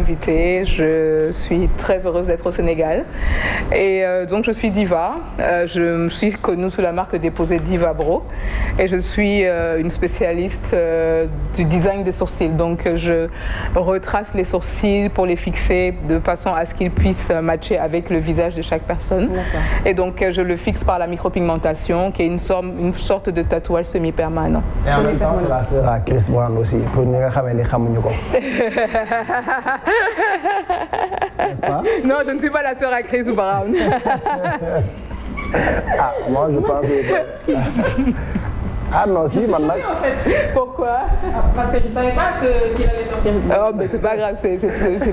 invité. Je suis très heureuse d'être au Sénégal. Et donc je suis diva. Je me suis connue sous la marque déposée Diva Bro. Et je suis une spécialiste du design des sourcils. Donc je retrace les sourcils pour les fixer de façon à ce qu'ils puissent matcher avec le visage de chaque personne. Et donc je le fixe par la micropigmentation, qui est une sorte de tatouage semi-permanent. Et en même temps, c'est la sœur à Chris Brown aussi, pour nous n'est-ce pas? Non, je ne suis pas la sœur à Chris Brown. Ah, moi je pense que... Ah non, si, maintenant. Pourquoi? Parce que je ne savais pas qu'il allait sortir. Oh, mais c'est pas grave, c'est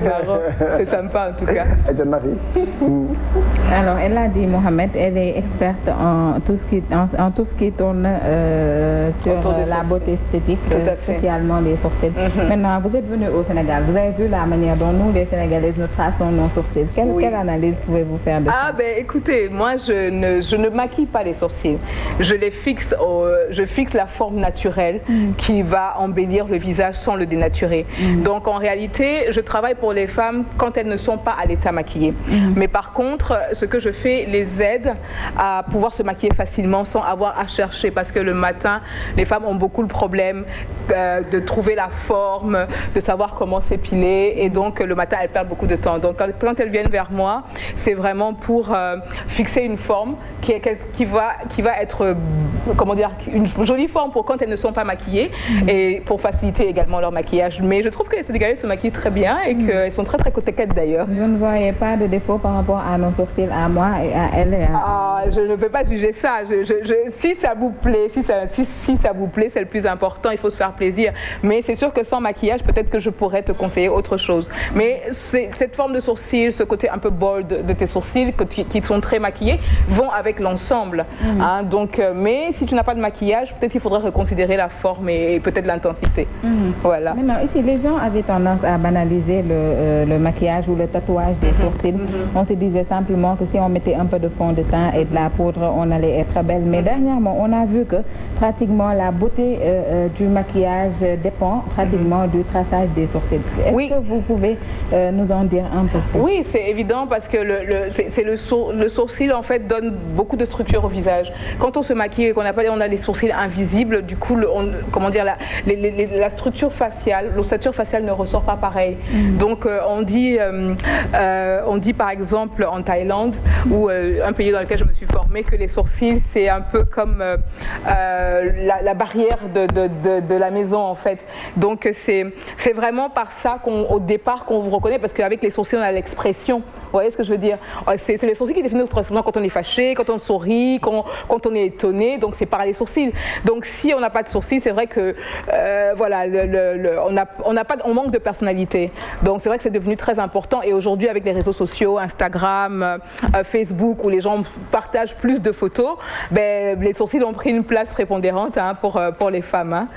marrant. C'est sympa en tout cas. Alors, elle a dit, Mohamed, elle est experte en tout ce qui tourne sur la beauté esthétique, spécialement les sourcils. Maintenant, vous êtes venu au Sénégal, vous avez vu la manière dont nous, les Sénégalaises, nous traçons nos sourcils. Quelle analyse pouvez-vous faire de ça? Ah, ben écoutez, moi je ne maquille pas les sourcils. Je les fixe je fixe la forme naturelle qui va embellir le visage sans le dénaturer. Donc en réalité, je travaille pour les femmes quand elles ne sont pas à l'état maquillées. Mais par contre, ce que je fais les aide à pouvoir se maquiller facilement sans avoir à chercher, parce que le matin, les femmes ont beaucoup le problème de trouver la forme, de savoir comment s'épiler, et donc le matin, elles perdent beaucoup de temps. Donc quand elles viennent vers moi, c'est vraiment pour fixer une forme qui va être, comment dire, une jolie forme pour quand elles ne sont pas maquillées et pour faciliter également leur maquillage. Mais je trouve que les Sénégalaises se maquillent très bien et qu'elles sont très très coquettes d'ailleurs. Je ne voyais pas de défaut par rapport à nos sourcils, à moi et à elle. Ah, je ne peux pas juger ça. Si ça vous plaît, si ça vous plaît, c'est le plus important. Il faut se faire plaisir. Mais c'est sûr que sans maquillage, peut-être que je pourrais te conseiller autre chose. Mais cette forme de sourcil, ce côté un peu bold de tes sourcils qui sont très maquillés, vont avec l'ensemble. Hein, donc, mais si tu n'as pas de maquillage, peut-être qu'il faudrait reconsidérer la forme et peut-être l'intensité. Voilà. Maintenant, ici, les gens avaient tendance à banaliser le maquillage ou le tatouage des sourcils. On se disait simplement que si on mettait un peu de fond de teint et de la poudre, on allait être belle. Mais dernièrement, on a vu que pratiquement la beauté du maquillage dépend pratiquement du traçage des sourcils. Est-ce que vous pouvez nous en dire un peu plus? Oui, c'est évident parce que le sourcil en fait donne beaucoup de structure au visage. Quand on se maquille et qu'on a les sourcils invisibles, du coup, comment dire, la structure faciale, l'ossature faciale ne ressort pas pareil. Donc on dit par exemple en Thaïlande, ou un pays dans lequel je me suis formée, que les sourcils c'est un peu comme la barrière de la maison en fait. Donc c'est vraiment par ça au départ qu'on vous reconnaît, parce qu'avec les sourcils on a l'expression. Vous voyez ce que je veux dire? C'est les sourcils qui définissent notre expression quand on est fâché, quand on sourit, quand on est étonné. Donc c'est par les sourcils. Donc si on n'a pas de sourcils, c'est vrai que voilà, on manque de personnalité. Donc c'est vrai que c'est devenu très important. Et aujourd'hui avec les réseaux sociaux, Instagram, Facebook, où les gens partagent plus de photos, ben, les sourcils ont pris une place prépondérante pour les femmes. Hein.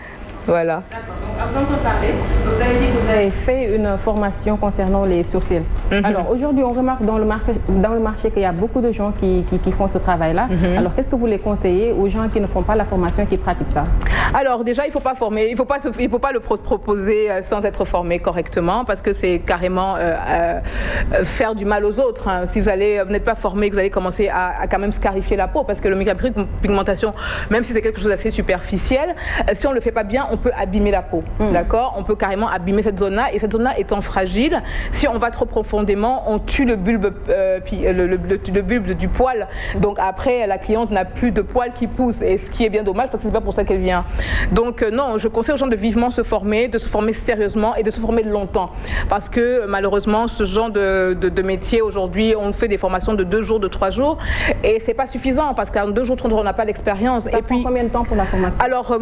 Voilà. D'accord. Donc, avant de parler, vous avez dit que vous avez fait une formation concernant les sourcils. Alors, aujourd'hui, on remarque dans le marché qu'il y a beaucoup de gens qui font ce travail-là. Alors, qu'est-ce que vous les conseillez aux gens qui ne font pas la formation, qui pratiquent ça? Alors, déjà, il ne faut pas former, il faut pas le proposer sans être formé correctement, parce que c'est carrément faire du mal aux autres. Hein. Si vous n'êtes pas formé, vous allez commencer à quand même scarifier la peau, parce que le micropigmentation, même si c'est quelque chose d'assez superficiel, si on ne le fait pas bien, on peut abîmer la peau, d'accord? On peut carrément abîmer cette zone-là, et cette zone-là étant fragile, si on va trop profondément, on tue le bulbe, le bulbe du poil. Donc après, la cliente n'a plus de poils qui poussent, et ce qui est bien dommage, parce que c'est pas pour ça qu'elle vient. Donc non, je conseille aux gens de vivement se former, de se former sérieusement et de se former longtemps, parce que malheureusement, ce genre de métier aujourd'hui, on fait des formations de 2 jours, de 3 jours, et c'est pas suffisant, parce qu'en 2 jours, 3 jours, on n'a pas l'expérience. Ça prend combien de temps pour la formation? Alors,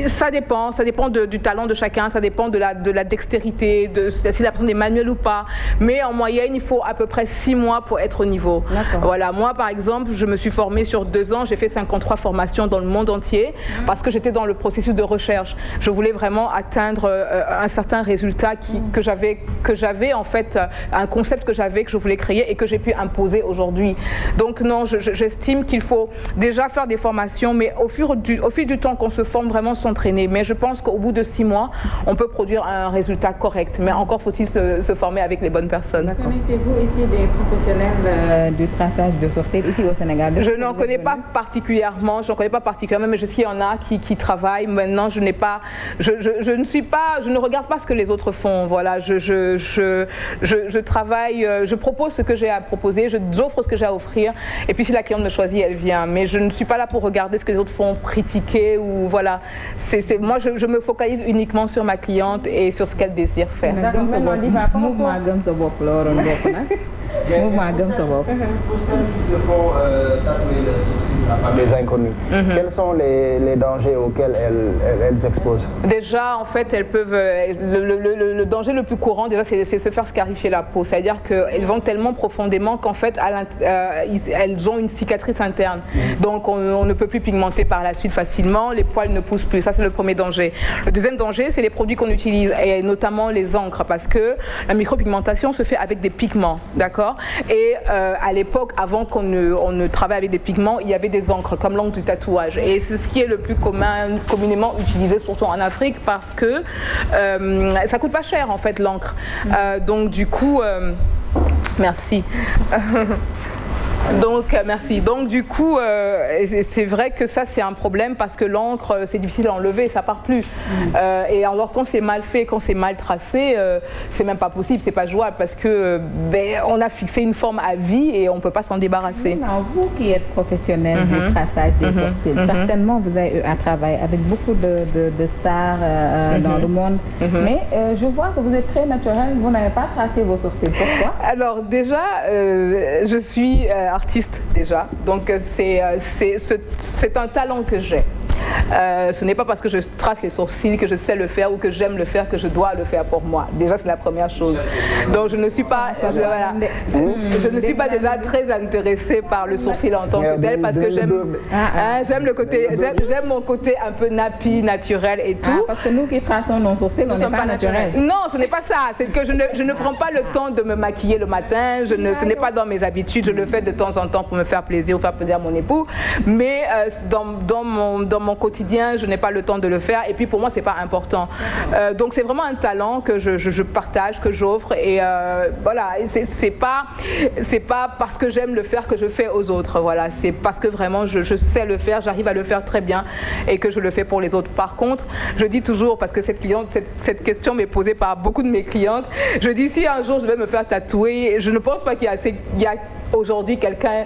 ça dépend du talent de chacun, ça dépend de la dextérité, si la personne est manuelle ou pas. Mais en moyenne, moyenne, il faut à peu près 6 mois pour être au niveau. Voilà, moi par exemple, je me suis formée sur 2 ans, j'ai fait 53 formations dans le monde entier parce que j'étais dans le processus de recherche. Je voulais vraiment atteindre un certain résultat que j'avais en fait, un concept que je voulais créer et que j'ai pu imposer aujourd'hui. Donc non, j'estime qu'il faut déjà faire des formations, mais au fil du temps qu'on se forme, vraiment s'entraîner. Mais je pense qu'au bout de 6 mois, on peut produire un résultat correct. Mais encore faut-il se former avec les bonnes personnes. Connaissez-vous ici des professionnels du traçage de sourcils ici au Sénégal? Je n'en connais pas particulièrement, mais je sais qu'il y en a qui travaillent. Maintenant, je ne regarde pas ce que les autres font. Voilà, je travaille, je propose ce que j'ai à proposer, j'offre ce que j'ai à offrir. Et puis si la cliente me choisit, elle vient. Mais je ne suis pas là pour regarder ce que les autres font, critiquer ou voilà. Moi, je me focalise uniquement sur ma cliente et sur ce qu'elle désire faire. Pour ceux qui se font tatouer le sourcil par des inconnus, quels sont les dangers auxquels elles exposent? Déjà, en fait, elles peuvent. Le danger le plus courant, déjà, c'est se faire scarifier la peau. C'est-à-dire qu'elles vont tellement profondément qu'en fait, elles ont une cicatrice interne. Donc, on ne peut plus pigmenter par la suite facilement. Les poils ne poussent plus. Ça, c'est le premier danger. Le deuxième danger, c'est les produits qu'on utilise, et notamment les encres, parce que la micropigmentation se fait avec des pigments, d'accord? Et à l'époque, avant qu'on ne travaille avec des pigments, il y avait des encres comme l'encre du tatouage. Et c'est ce qui est le plus communément utilisé, surtout en Afrique, parce que ça coûte pas cher en fait l'encre. Donc du coup, merci. Donc merci. Donc du coup, c'est vrai que ça c'est un problème parce que l'encre c'est difficile à enlever, ça part plus. Et alors quand c'est mal fait, quand c'est mal tracé, c'est même pas possible, c'est pas jouable parce que on a fixé une forme à vie et on peut pas s'en débarrasser. Non, vous qui êtes professionnel du traçage des sourcils, certainement vous avez eu un travail avec beaucoup de stars dans le monde. Mais je vois que vous êtes très naturel, vous n'avez pas tracé vos sourcils. Pourquoi? Alors déjà, je suis artiste déjà, donc c'est un talent que j'ai. Ce n'est pas parce que je trace les sourcils que je sais le faire ou que j'aime le faire que je dois le faire pour moi. Déjà, c'est la première chose. Donc, je ne suis pas, je ne suis pas déjà très intéressée par le sourcil en tant que tel parce que j'aime le côté, j'aime mon côté un peu nappy, naturel et tout. Parce que nous qui traçons nos sourcils, on n'est pas naturel. Non, ce n'est pas ça. C'est que je ne prends pas le temps de me maquiller le matin. Ce n'est pas dans mes habitudes. Je le fais de temps en temps pour me faire plaisir ou faire plaisir à mon époux. Mais dans mon quotidien, je n'ai pas le temps de le faire et puis pour moi c'est pas important. Donc c'est vraiment un talent que je partage, que j'offre et voilà, c'est pas parce que j'aime le faire que je fais aux autres, voilà, c'est parce que vraiment je sais le faire, j'arrive à le faire très bien et que je le fais pour les autres. Par contre, je dis toujours, parce que cette question m'est posée par beaucoup de mes clientes, je dis si un jour je vais me faire tatouer, je ne pense pas qu'il y a aujourd'hui quelqu'un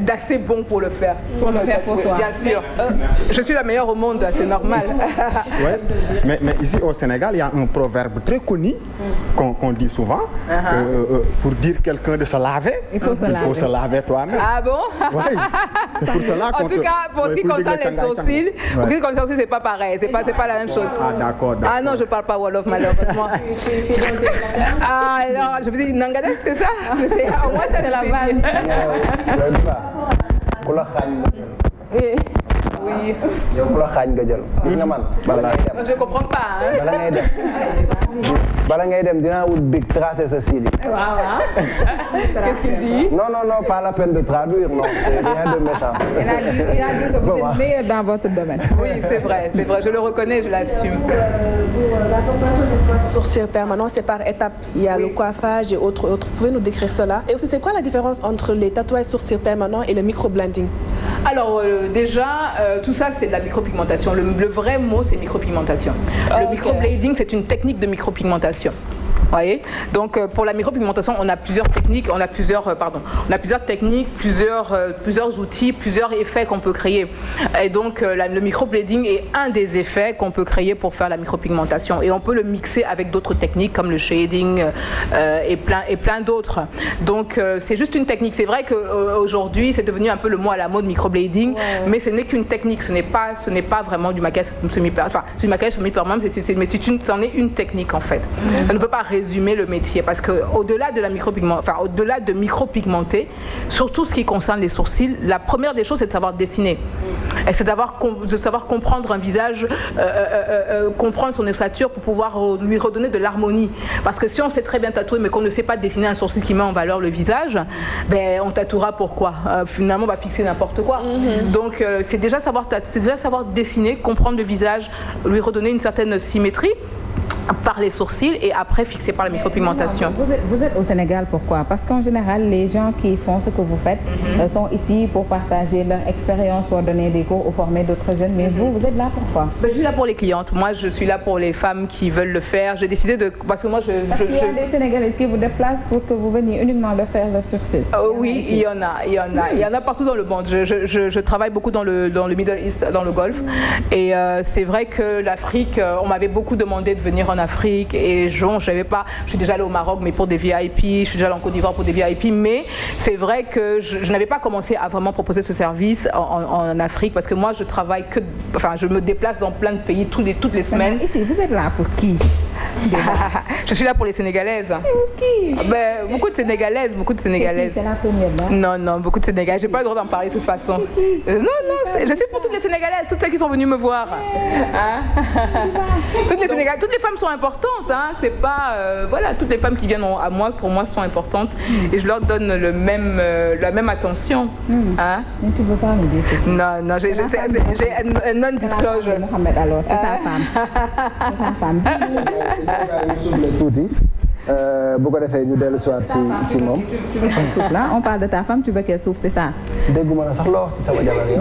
d'assez bon pour le faire. Pour le faire pour toi. Bien sûr. Je suis la meilleure au monde, c'est normal. Ouais. Mais ici au Sénégal, il y a un proverbe très connu qu'on dit souvent, que, pour dire quelqu'un de se laver, il faut se laver toi-même. Ah bon? Oui. C'est pour cela qu'on En tout cas, pour ce qui concerne les sourcils, c'est pas pareil, c'est pas la même chose. Ah d'accord. Ah non, je parle pas Wolof malheureusement. Ah alors, je vous dis Nangadef, c'est ça? Au moins ça c'est la base. Oui. Je comprends pas. Bala ngay dem dinaa wut big tracer sa cils. Qu'est-ce qu'il dit? Non, pas la peine de traduire, non, c'est rien de méchant. Il a dit que vous êtes meilleur dans votre domaine. Oui, c'est vrai, je le reconnais, je l'assume. La formation de sourcils permanent, c'est par étapes. Il y a le coiffage et autres. Vous pouvez nous décrire cela? Et aussi, c'est quoi la différence entre les tatouages sourcils permanents et le microblending? Alors déjà, tout ça c'est de la micropigmentation. Le vrai mot c'est micropigmentation. Le microblading c'est une technique de micropigmentation. Voyez. Donc pour la micropigmentation, on a plusieurs techniques, on a plusieurs techniques, plusieurs outils, plusieurs effets qu'on peut créer. Et donc le microblading est un des effets qu'on peut créer pour faire la micropigmentation. Et on peut le mixer avec d'autres techniques comme le shading et plein d'autres. Donc c'est juste une technique. C'est vrai qu'aujourd'hui c'est devenu un peu le mot à la mode microblading, mais ce n'est qu'une technique. Ce n'est pas vraiment du maquillage semi-permanent. Enfin, c'est du maquillage semi-permanent, mais c'en est une technique en fait. Ça ne peut pas résoudre résumer le métier, parce que au-delà de au-delà de micropigmenter, surtout ce qui concerne les sourcils, la première des choses, c'est de savoir dessiner. Et c'est de savoir comprendre un visage, comprendre son ossature pour pouvoir lui redonner de l'harmonie. Parce que si on sait très bien tatouer, mais qu'on ne sait pas dessiner un sourcil qui met en valeur le visage, ben on tatouera pourquoi finalement, on va fixer n'importe quoi. Donc c'est déjà savoir dessiner, comprendre le visage, lui redonner une certaine symétrie par les sourcils et après fixé par la micropigmentation. Vous êtes au Sénégal, pourquoi? Parce qu'en général, les gens qui font ce que vous faites sont ici pour partager leur expérience, pour donner des cours ou former d'autres jeunes. Mais vous êtes là pourquoi? Je suis là pour les clientes. Moi, je suis là pour les femmes qui veulent le faire. J'ai décidé de... Parce que moi, Parce qu'il y a des Sénégalais qui vous déplacent pour que vous veniez uniquement le faire le sourcil. Oui, il y en a. Il y en a partout dans le monde. Je travaille beaucoup dans le Middle East, dans le Golfe. Et c'est vrai que l'Afrique, on m'avait beaucoup demandé de venir en Afrique et je suis déjà allée au Maroc mais pour des VIP, je suis déjà allée en Côte d'Ivoire pour des VIP, mais c'est vrai que je n'avais pas commencé à vraiment proposer ce service en Afrique parce que moi je me déplace dans plein de pays toutes les semaines. Ici, vous êtes là pour qui? Je suis là pour les Sénégalaises. Qui? Beaucoup de Sénégalaises. C'est la première, non, beaucoup de Sénégalaises. J'ai pas le droit d'en parler de toute façon. Non, je suis pour toutes les Sénégalaises, toutes celles qui sont venues me voir. Toutes les femmes sont importantes. C'est pas toutes les femmes qui viennent à moi, pour moi, sont importantes et je leur donne la même attention. Mais tu veux pas me dire ça? Non, j'ai un non-disclosure. Mohamed, alors, c'est ta femme. C'est ta femme. bu ko defee ñu dellu si waat ci moom. Là, on parle de ta femme, tu veux qu'elle souffre, c'est ça? dégguma la sax loo wax ci sama jabar